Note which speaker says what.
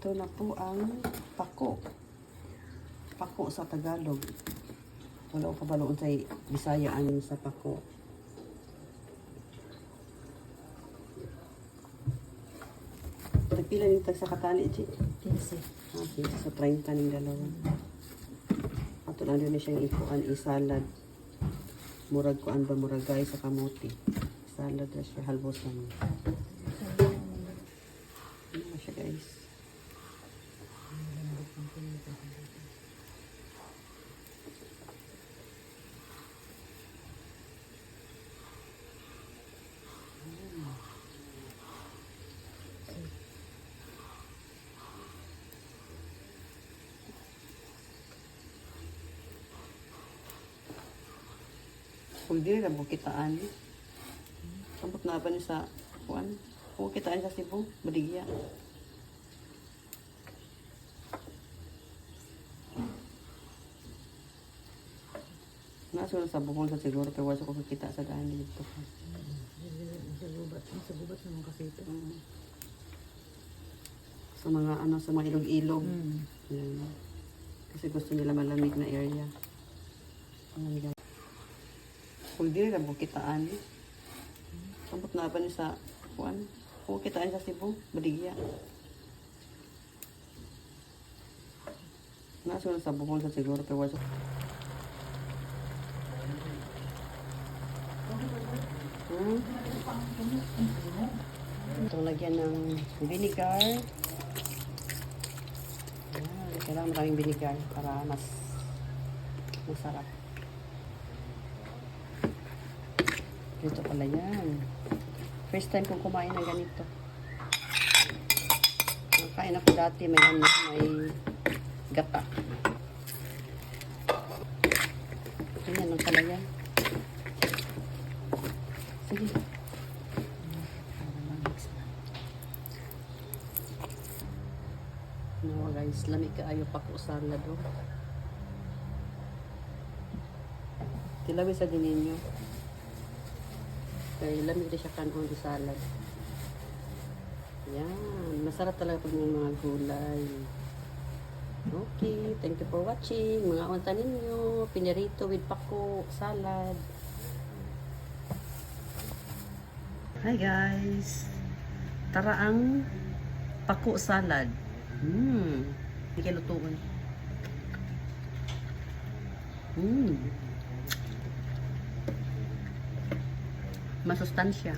Speaker 1: Ito na po ang pako. Pako sa Tagalog. Wala ko kabaloon sa Bisaya anin sa pako. Pila ning tag sa katali, Chi?
Speaker 2: 15.
Speaker 1: Okay, so 30 ning dalawa. Ato lang din siyang ikuan isalad. Murag ko ba murag guys sa kamote. Salad na siya halbosan. Ano siya guys? Kung di na bukitaan. Sabot na ba niya sa kuan? Bukitaan sa Cebu, Baligya. Nasunod sa bukol sa siguro pero wala ko kita sa daan dito.
Speaker 2: Sa gubat naman kasi ito.
Speaker 1: Sa mga ano, sa mga ilog-ilog. Yan. Kasi gusto nila malamig na area. Malamig. Kung di na bukitaan. Sabot na ba niya sa kuan? Bukitaan sa Cebu, Baligya. Nasunod sa bukol sa siguro pero wala Ito lagyan ng vinegar. Kailangan maraming vinegar para mas masarap. Dito pala yan. First time kong kumain ng ganito. Nakain ako dati may gata. Ganyan lang pala yan. Sige. No guys, lamig kaayo pa ko salad oh. Tilawi sa din ninyo. Kaya lamig din siya kanon di salad. Yan, masarap talaga pag may mga gulay. Okay, thank you for watching. Mga unta ninyo, pinirito with pako salad. Hi guys! Tara ang pako salad. Hindi kayo lutuin. Masustansya.